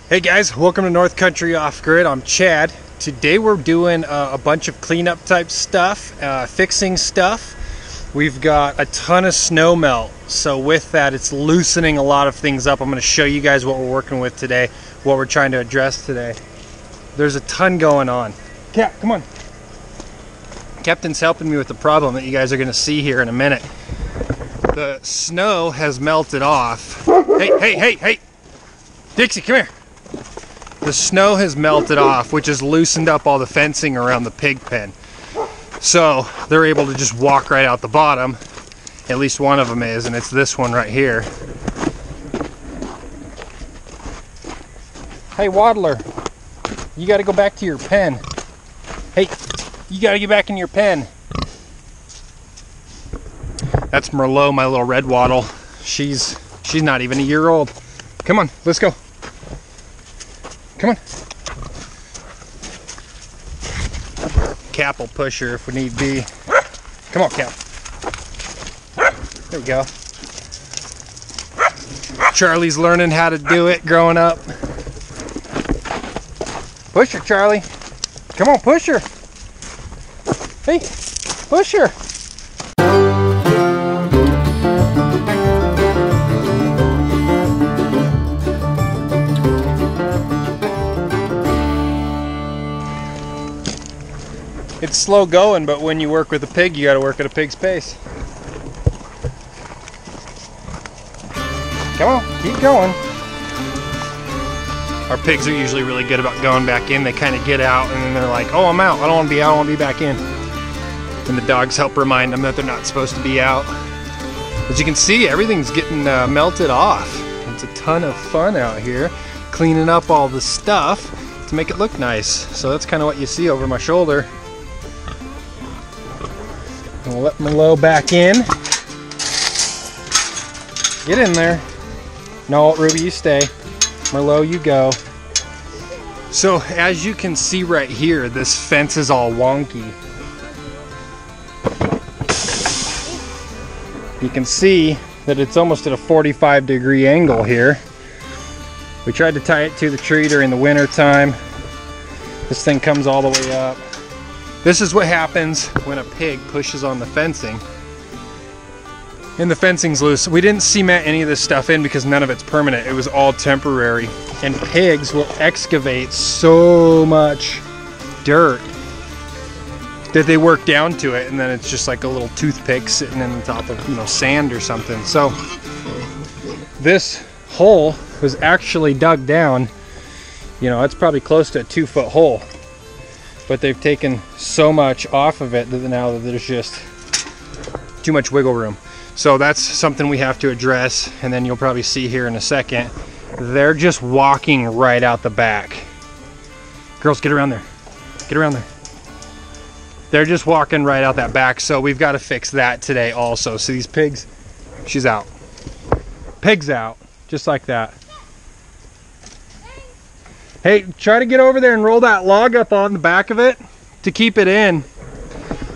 Hey guys, welcome to North Country Off Grid. I'm Chad. Today we're doing a bunch of cleanup type stuff, fixing stuff. We've got a ton of snow melt, so with that it's loosening a lot of things up. I'm going to show you guys what we're working with today, what we're trying to address today. There's a ton going on. Cap, come on. Captain's helping me with the problem that you guys are going to see here in a minute. The snow has melted off. Hey! Dixie, come here. The snow has melted off, which has loosened up all the fencing around the pig pen. So they're able to just walk right out the bottom. At least one of them is, and it's this one right here. Hey Waddler, you gotta go back to your pen. Hey, you gotta get back in your pen. That's Merlot, my little red wattle. She's not even a year old. Come on, let's go. Come on. Cap will push her if we need be. Come on, Cap. There we go. Charlie's learning how to do it growing up. Push her, Charlie. Come on, push her. Hey, push her. It's slow going, but when you work with a pig, you gotta work at a pig's pace. Come on, keep going. Our pigs are usually really good about going back in. They kind of get out and then they're like, oh, I'm out. I don't want to be out. I want to be back in. And the dogs help remind them that they're not supposed to be out. As you can see, everything's getting melted off. It's a ton of fun out here, cleaning up all the stuff to make it look nice. So that's kind of what you see over my shoulder. And we'll let Merlot back in. Get in there. No, Ruby, you stay. Merlot, you go. So as you can see right here, this fence is all wonky. You can see that it's almost at a 45-degree angle here. We tried to tie it to the tree during the winter time. This thing comes all the way up. This is what happens when a pig pushes on the fencing and the fencing's loose. We didn't cement any of this stuff in because none of it's permanent. It was all temporary. And pigs will excavate so much dirt that they work down to it, and then it's just like a little toothpick sitting in the top of, sand or something. So this hole was actually dug down. It's probably close to a 2-foot hole. But they've taken so much off of it that now that there's just too much wiggle room. So that's something we have to address, and then you'll probably see here in a second, they're just walking right out the back. Girls, get around there. Get around there. They're just walking right out that back, so we've got to fix that today also. So these pigs, she's out. Pig's out, just like that. Hey, try to get over there and roll that log up on the back of it to keep it in.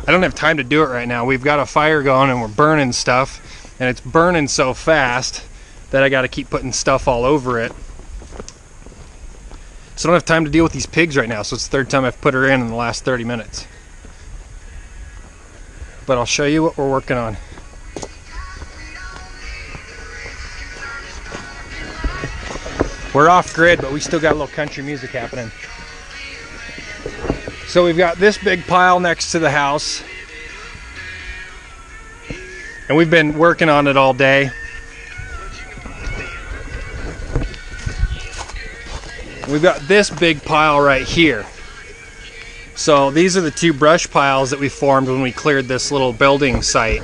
I don't have time to do it right now. We've got a fire going and we're burning stuff, and it's burning so fast that I got to keep putting stuff all over it. So I don't have time to deal with these pigs right now, so it's the third time I've put her in the last 30 minutes. But I'll show you what we're working on. We're off grid, but we still got a little country music happening. So we've got this big pile next to the house, and we've been working on it all day. We've got this big pile right here. So these are the two brush piles that we formed when we cleared this little building site.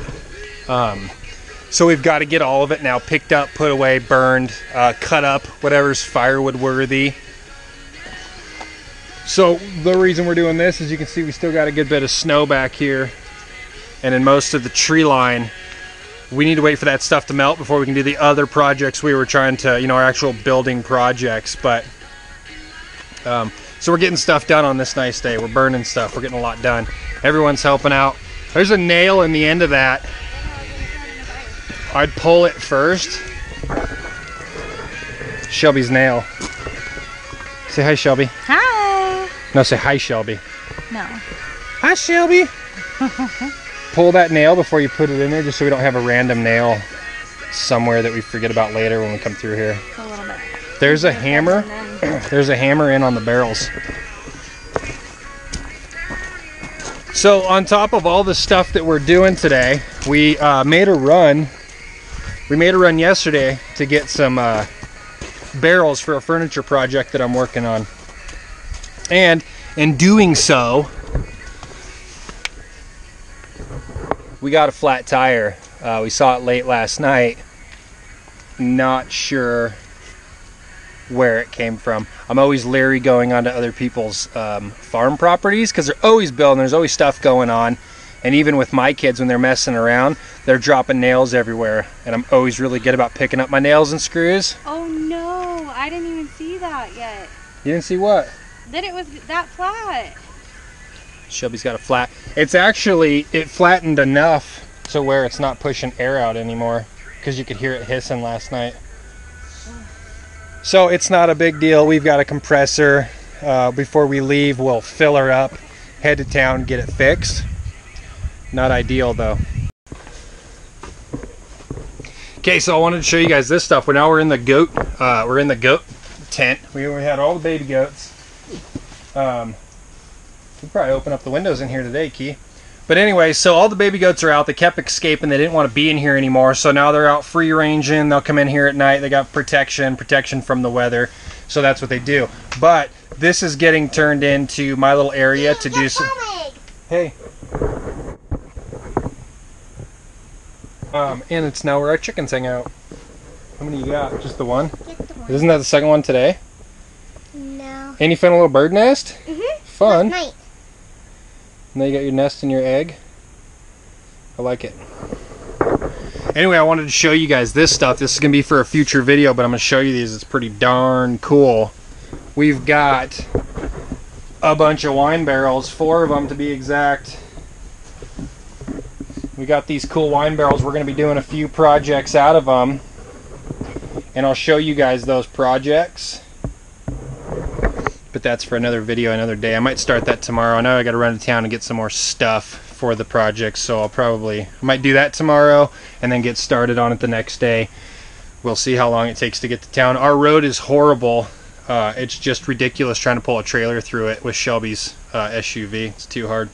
So we've got to get all of it now picked up, put away, burned, cut up, whatever's firewood worthy. So the reason we're doing this is you can see we still got a good bit of snow back here, and in most of the tree line. We need to wait for that stuff to melt before we can do the other projects we were trying to, our actual building projects. But so we're getting stuff done on this nice day. We're burning stuff. We're getting a lot done. Everyone's helping out. There's a nail in the end of that. I'd pull it first. Shelby's nail. Say hi, Shelby. Hi. No, say hi, Shelby. No. Hi, Shelby. Pull that nail before you put it in there, just so we don't have a random nail somewhere that we forget about later when we come through here. A little bit. There's a hammer. There's a hammer in on the barrels. So on top of all the stuff that we're doing today, we made a run. We made a run yesterday to get some barrels for a furniture project that I'm working on. And in doing so, we got a flat tire. We saw it late last night. Not sure where it came from. I'm always leery going onto other people's farm properties because they're always building, there's always stuff going on. And even with my kids, when they're messing around, they're dropping nails everywhere. And I'm always really good about picking up my nails and screws. Oh no, I didn't even see that yet. You didn't see what? That it was that flat. Shelby's got a flat. It's actually, it flattened enough to where it's not pushing air out anymore, because you could hear it hissing last night. So it's not a big deal. We've got a compressor. Before we leave, we'll fill her up, head to town, get it fixed. Not ideal though. Okay, so I wanted to show you guys this stuff. We're in the goat. We're in the goat tent. We had all the baby goats. We probably open up the windows in here today, Key. But anyway, so all the baby goats are out. They kept escaping. They didn't want to be in here anymore. So now they're out free ranging. They'll come in here at night. They got protection from the weather. So that's what they do. But this is getting turned into my little area to do some. Hey. And it's now where our chickens hang out. How many you got? Just the one? Just the one. Isn't that the second one today? No. And you found a little bird nest? Mm-hmm. Fun. Last night. Now you got your nest and your egg. I like it. Anyway, I wanted to show you guys this stuff. This is going to be for a future video, but I'm going to show you these. It's pretty darn cool. We've got a bunch of wine barrels, 4 of them to be exact. We got these cool wine barrels. We're going to be doing a few projects out of them, and I'll show you guys those projects. But that's for another video, another day. I might start that tomorrow. I know I got to run to town and get some more stuff for the project, so I might do that tomorrow and then get started on it the next day. We'll see how long it takes to get to town. Our road is horrible. It's just ridiculous trying to pull a trailer through it with Shelby's SUV. It's too hard.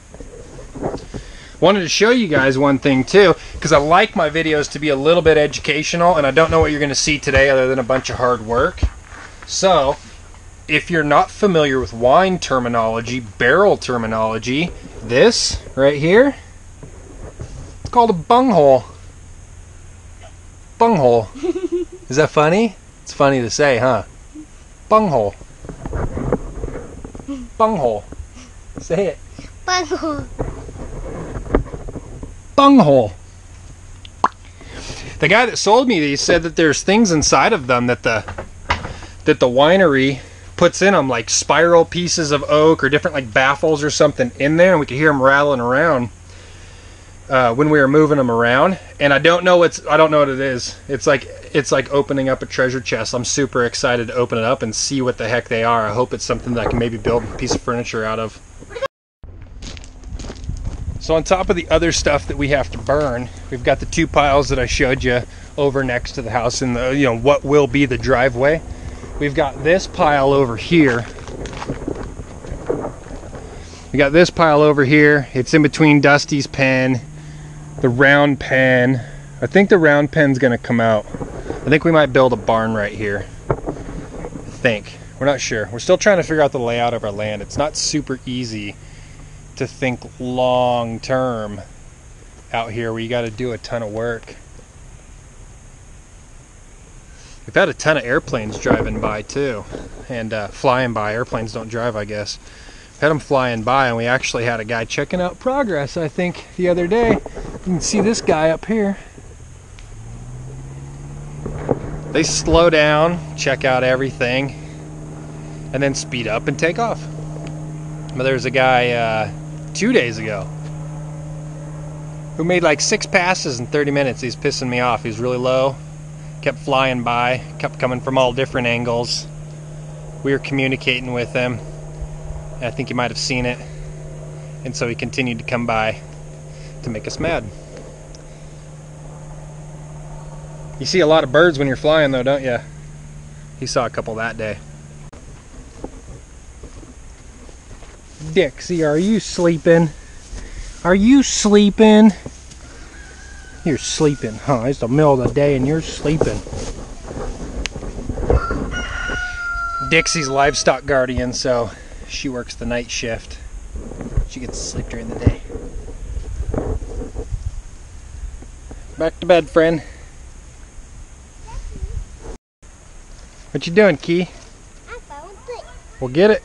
Wanted to show you guys one thing too, because I like my videos to be a little bit educational, and I don't know what you're going to see today other than a bunch of hard work. So if you're not familiar with wine terminology, barrel terminology, this right here, it's called a bunghole. Bunghole. Is that funny? It's funny to say, huh? Bunghole. Bunghole. Say it. Bunghole. Bunghole. The guy that sold me these said that there's things inside of them that the winery puts in them, like spiral pieces of oak or different like baffles or something in there, and we could hear them rattling around when we were moving them around. And I don't know what it is. It's like opening up a treasure chest. I'm super excited to open it up and see what the heck they are. I hope it's something that I can maybe build a piece of furniture out of. So on top of the other stuff that we have to burn, we've got the 2 piles that I showed you over next to the house in the, what will be the driveway. We've got this pile over here. We got this pile over here. It's in between Dusty's pen, the round pen. I think the round pen's gonna come out. I think we might build a barn right here. I think. We're not sure. We're still trying to figure out the layout of our land. It's not super easy to think long term out here where you got to do a ton of work. We've had a ton of airplanes driving by too, and flying by. Airplanes don't drive, I guess. We've had them flying by, and we actually had a guy checking out progress, I think, the other day. You can see this guy up here. They slow down, check out everything, and then speed up and take off. But there was a guy 2 days ago who made like 6 passes in 30 minutes. He's pissing me off. He's really low, kept flying by, kept coming from all different angles. we were communicating with him. I think he might have seen it, and so he continued to come by to make us mad. You see a lot of birds when you're flying though, don't you? He saw a couple that day. Dixie, are you sleeping? Are you sleeping? You're sleeping, huh? It's the middle of the day and you're sleeping. Dixie's livestock guardian, so she works the night shift. She gets to sleep during the day. Back to bed, friend. What you doing, Key? I found it. We'll get it.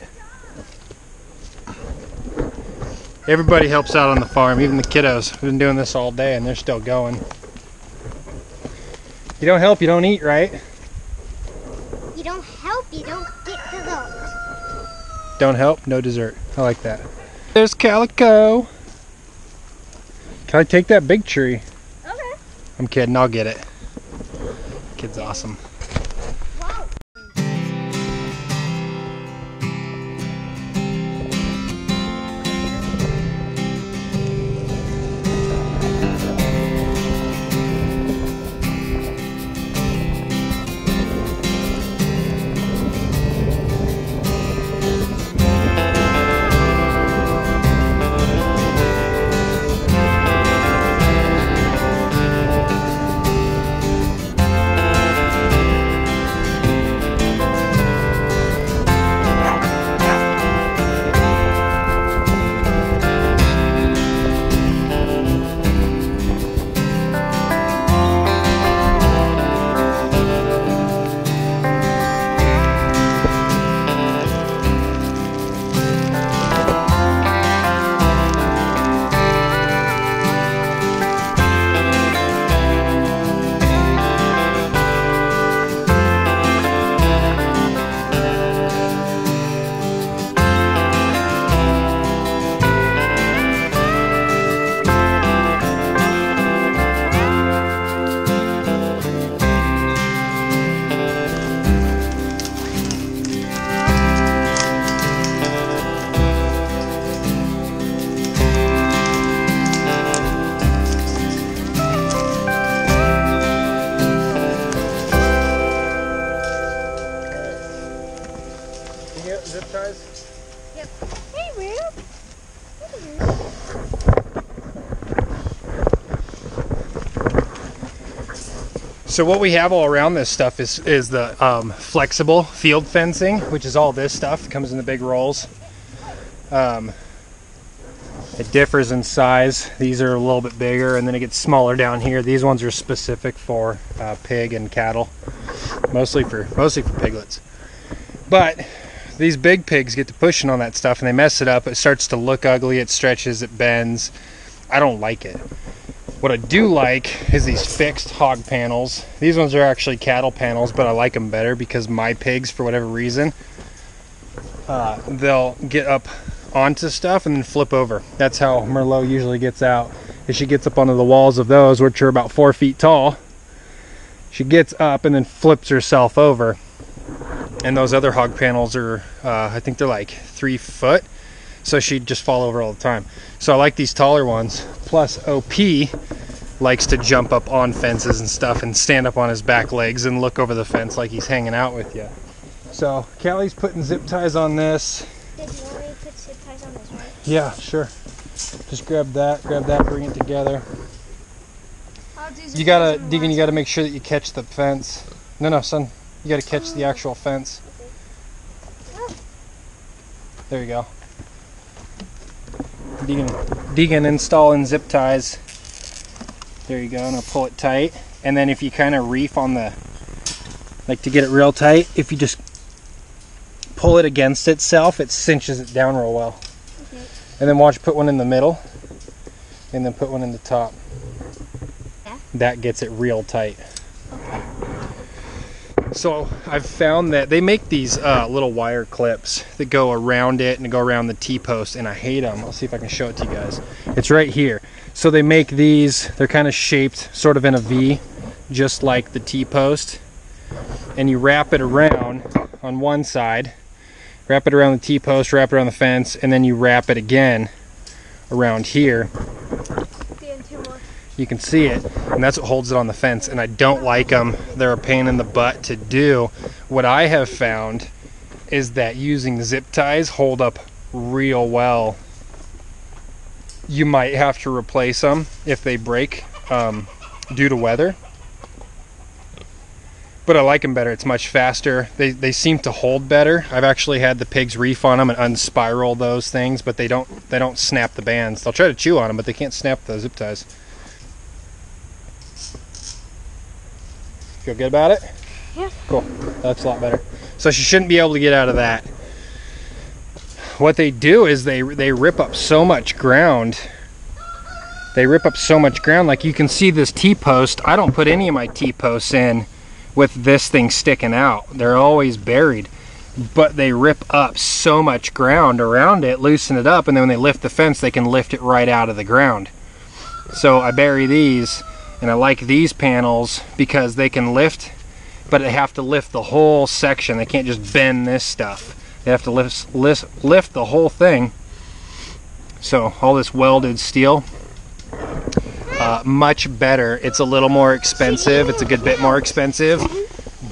Everybody helps out on the farm, even the kiddos. We've been doing this all day and they're still going. You don't help, you don't eat, right? You don't help, you don't get dessert. Don't help, no dessert. I like that. There's Calico. Can I take that big tree? Okay. I'm kidding, I'll get it. Kid's awesome. Wow. Zip ties? Yep. Hey, Rube. So what we have all around this stuff is the flexible field fencing, which is all this stuff. It comes in the big rolls. It differs in size. These are a little bit bigger, and then it gets smaller down here. These ones are specific for pig and cattle, mostly for piglets. But these big pigs get to pushing on that stuff and they mess it up. It starts to look ugly, it stretches, it bends. I don't like it. What I do like is these fixed hog panels. These ones are actually cattle panels, but I like them better because my pigs, for whatever reason, they'll get up onto stuff and then flip over. That's how Merlot usually gets out. Is she gets up onto the walls of those, which are about 4 feet tall. She gets up and then flips herself over. And those other hog panels are, I think they're like 3 foot. So she'd just fall over all the time. So I like these taller ones. Plus OP likes to jump up on fences and stuff and stand up on his back legs and look over the fence like he's hanging out with you. So Callie's putting zip ties on this. Did you want me to put zip ties on this, right? Yeah, sure. Just grab that, bring it together. You gotta, Deegan, you gotta make sure that you catch the fence. No, son. You gotta catch the actual fence. There you go. Deegan installing zip ties. There you go, and I'll pull it tight. And then if you kind of reef on the, like to get it real tight, if you just pull it against itself, it cinches it down real well. Okay. And then watch, put one in the middle, and then put one in the top. Yeah. That gets it real tight. Okay. So I've found that they make these little wire clips that go around it and go around the T-post, and I hate them. I'll see if I can show it to you guys. It's right here. So they make these, they're kind of shaped sort of in a V, just like the T-post. And you wrap it around on one side, Wrap it around the T-post, wrap it around the fence, and then you wrap it again around here. You can see it, and that's what holds it on the fence. And I don't like them. They're a pain in the butt to do. What I have found is that using zip ties hold up real well. You might have to replace them if they break due to weather. But I like them better. It's much faster. They seem to hold better. I've actually had the pigs reef on them and unspiral those things, but they don't snap the bands. They'll try to chew on them, but they can't snap the zip ties. Feel good about it? Yeah. Cool. That's a lot better. So she shouldn't be able to get out of that. What they do is they rip up so much ground. They rip up so much ground. Like you can see this T-post. I don't put any of my T-posts in with this thing sticking out. They're always buried. But they rip up so much ground around it, loosen it up, and then when they lift the fence, they can lift it right out of the ground. So I bury these, and I like these panels because they can lift, but they have to lift the whole section. They can't just bend this stuff. They have to lift the whole thing. So all this welded steel, much better. It's a little more expensive. It's a good bit more expensive,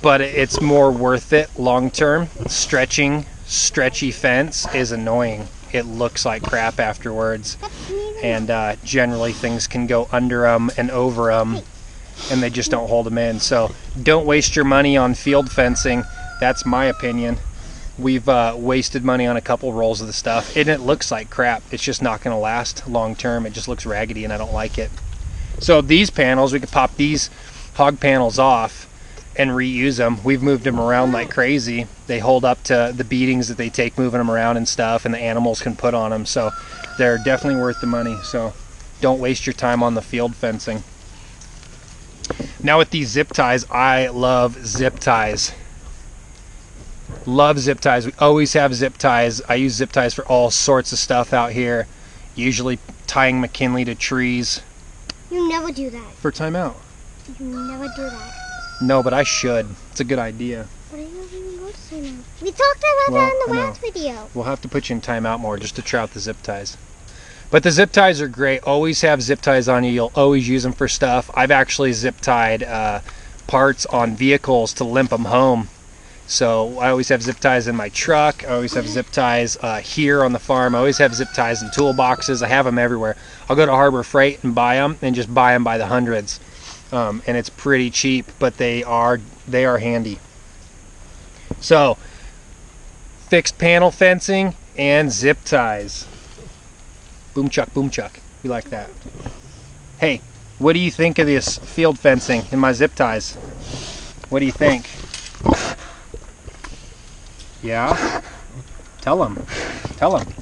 but it's more worth it long term. Stretchy fence is annoying. It looks like crap afterwards, and generally things can go under them and over them, and they just don't hold them in. So don't waste your money on field fencing. That's my opinion. We've wasted money on a couple rolls of the stuff, and it looks like crap. It's just not going to last long term. It just looks raggedy, and I don't like it. So these panels, we could pop these hog panels off and reuse them. We've moved them around like crazy. They hold up to the beatings that they take moving them around and stuff, and the animals can put on them. So they're definitely worth the money. So don't waste your time on the field fencing. Now with these zip ties, I love zip ties. Love zip ties. We always have zip ties. I use zip ties for all sorts of stuff out here. Usually tying McKinley to trees. You never do that. For timeout. You never do that. No, but I should. It's a good idea. But I don't even go to timeout. We talked about that in the last video. We'll have to put you in timeout more just to try out the zip ties. But the zip ties are great. Always have zip ties on you. You'll always use them for stuff. I've actually zip tied parts on vehicles to limp them home. So I always have zip ties in my truck. I always have zip ties here on the farm. I always have zip ties in toolboxes. I have them everywhere. I'll go to Harbor Freight and buy them, and just buy them by the hundreds. And it's pretty cheap, but they are handy. So fixed panel fencing and zip ties. Boom chuck, boom chuck. We like that. Hey, what do you think of this field fencing and my zip ties? What do you think? Yeah? Tell them. Tell them.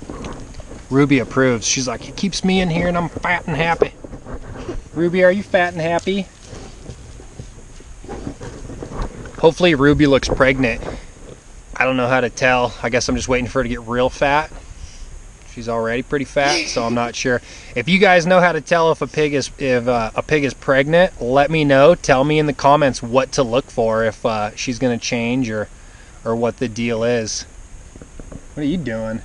Ruby approves. She's like, it keeps me in here and I'm fat and happy. Ruby, are you fat and happy? Hopefully Ruby looks pregnant. I don't know how to tell. I guess I'm just waiting for her to get real fat. She's already pretty fat, so I'm not sure. If you guys know how to tell if a pig is pregnant, let me know. Tell me in the comments what to look for, if she's gonna change or what the deal is. What are you doing?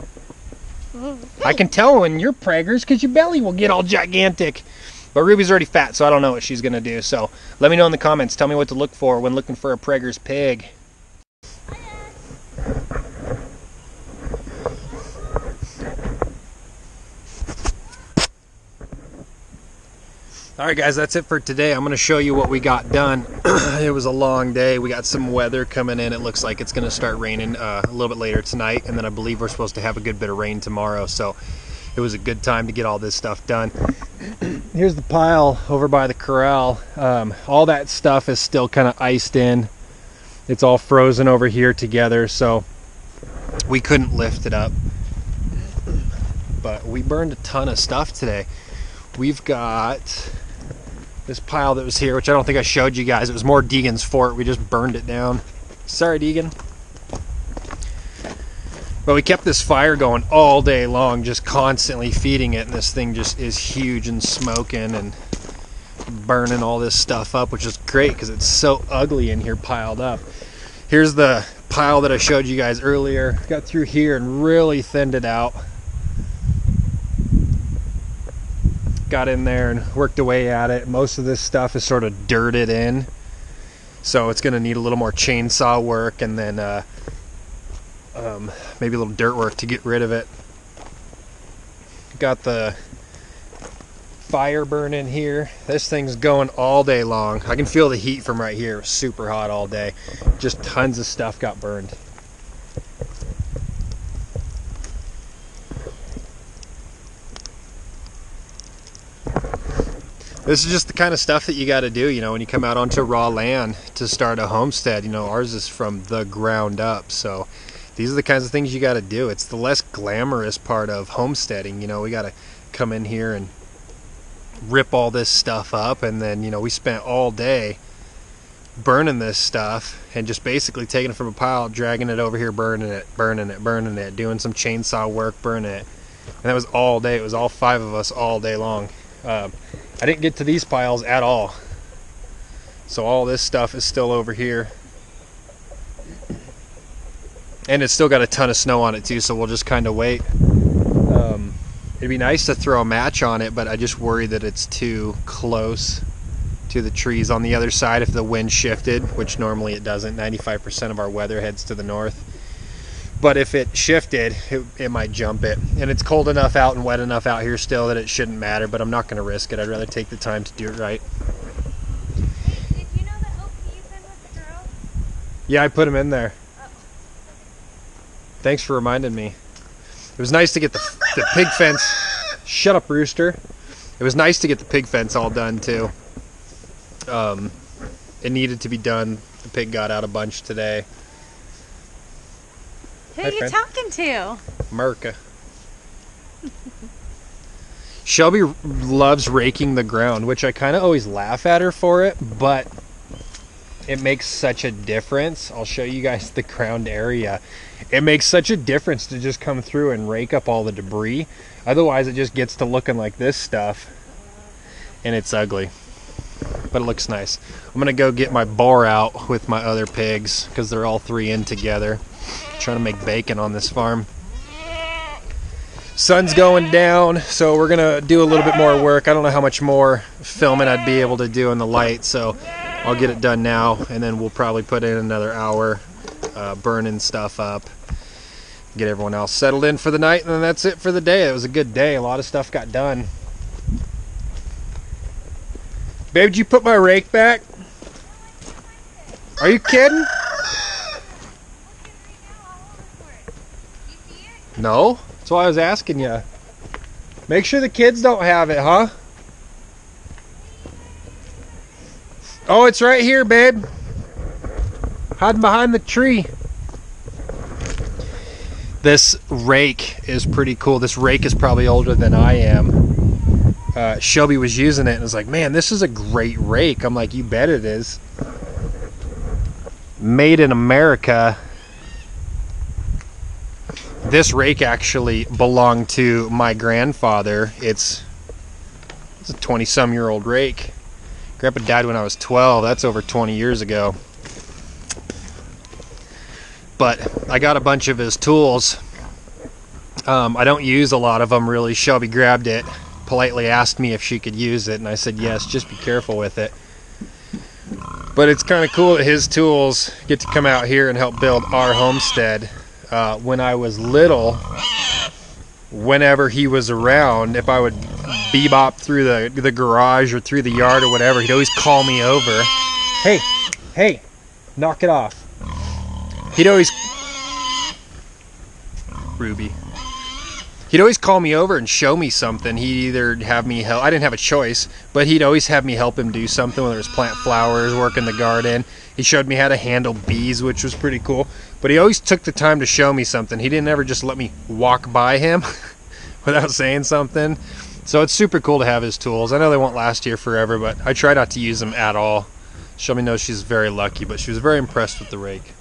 I can tell when you're preggers because your belly will get all gigantic. But Ruby's already fat, so I don't know what she's gonna do. So let me know in the comments. Tell me what to look for when looking for a pregger's pig. Alright guys, that's it for today. I'm going to show you what we got done. It was a long day. We got some weather coming in. It looks like it's going to start raining a little bit later tonight, and then I believe we're supposed to have a good bit of rain tomorrow. So it was a good time to get all this stuff done. Here's the pile over by the corral. All that stuff is still kind of iced in. It's all frozen over here together, so we couldn't lift it up. But we burned a ton of stuff today. We've got this pile that was here, which I don't think I showed you guys. It was more Deegan's fort. We just burned it down. Sorry, Deegan. But we kept this fire going all day long, just constantly feeding it, and this thing just is huge and smoking and burning all this stuff up, which is great because it's so ugly in here piled up. Here's the pile that I showed you guys earlier. Got through here and really thinned it out. Got in there and worked away at it. Most of this stuff is sort of dirted in, so it's going to need a little more chainsaw work and then maybe a little dirt work to get rid of it. Got the fire burning here. This thing's going all day long. I can feel the heat from right here. It was super hot all day. Just tons of stuff got burned. This is just the kind of stuff that you got to do, you know, when you come out onto raw land to start a homestead. You know, ours is from the ground up, so these are the kinds of things you got to do. It's the less glamorous part of homesteading. You know, we got to come in here and rip all this stuff up, and then, you know, we spent all day burning this stuff and just basically taking it from a pile, dragging it over here, burning it, doing some chainsaw work, burning it. And that was all day. It was all 5 of us all day long. I didn't get to these piles at all, so all this stuff is still over here, and it's still got a ton of snow on it too, so we'll just kind of wait. It'd be nice to throw a match on it, but I just worry that it's too close to the trees on the other side if the wind shifted, which normally it doesn't. 95% of our weather heads to the north. But if it shifted, it might jump it. And it's cold enough out and wet enough out here still that it shouldn't matter, but I'm not going to risk it. I'd rather take the time to do it right. Hey, did you know that OP's in with the girls? Yeah, I put them in there. Oh. Thanks for reminding me. It was nice to get the pig fence. Shut up, rooster. It was nice to get the pig fence all done too. It needed to be done. The pig got out a bunch today. Who Hi, are you friend. talking to? Merca. Shelby loves raking the ground, which I kind of always laugh at her for it, but it makes such a difference. I'll show you guys the ground area. It makes such a difference to just come through and rake up all the debris. Otherwise, it just gets to looking like this stuff, and it's ugly. But it looks nice. I'm gonna go get my boar out with my other pigs because they're all 3 in together. Trying to make bacon on this farm. Sun's going down, so we're gonna do a little bit more work. I don't know how much more filming I'd be able to do in the light, so I'll get it done now, and then we'll probably put in another hour burning stuff up, get everyone else settled in for the night, and then that's it for the day. It was a good day. A lot of stuff got done. Babe, did you put my rake back? Are you kidding? No, that's why I was asking you. Make sure the kids don't have it, huh? Oh, it's right here, babe. Hiding behind the tree. This rake is pretty cool. This rake is probably older than I am. Shelby was using it and was like, man, this is a great rake. I'm like, you bet it is. Made in America. This rake actually belonged to my grandfather. It's a 20-some-year-old rake. Grandpa died when I was 12. That's over 20 years ago. But I got a bunch of his tools. I don't use a lot of them, really. Shelby grabbed it, politely asked me if she could use it, and I said yes, just be careful with it. But it's kind of cool that his tools get to come out here and help build our homestead. When I was little, whenever he was around, if I would bebop through the garage or through the yard or whatever, he'd always call me over. Hey, knock it off. He'd always... Ruby. He'd always call me over and show me something. He'd either have me help... I didn't have a choice, but he'd always have me help him do something, whether it was plant flowers, work in the garden. He showed me how to handle bees, which was pretty cool. But he always took the time to show me something. He didn't ever just let me walk by him without saying something. So it's super cool to have his tools. I know they won't last here forever, but I try not to use them at all. Shelby knows she's very lucky, but she was very impressed with the rake.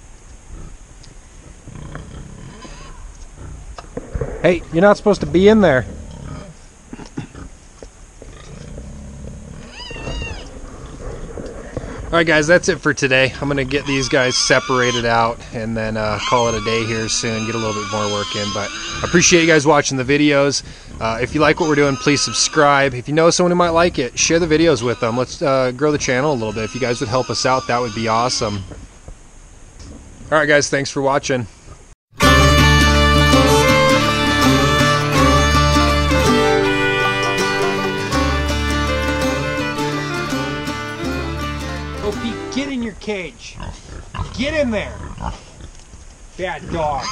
Hey, you're not supposed to be in there. Alright guys, that's it for today. I'm going to get these guys separated out and then call it a day here soon, get a little bit more work in. But I appreciate you guys watching the videos. If you like what we're doing, please subscribe. If you know someone who might like it, share the videos with them. Let's grow the channel a little bit. If you guys would help us out, that would be awesome. Alright guys, thanks for watching. Opie, get in your cage. Get in there. Bad dog.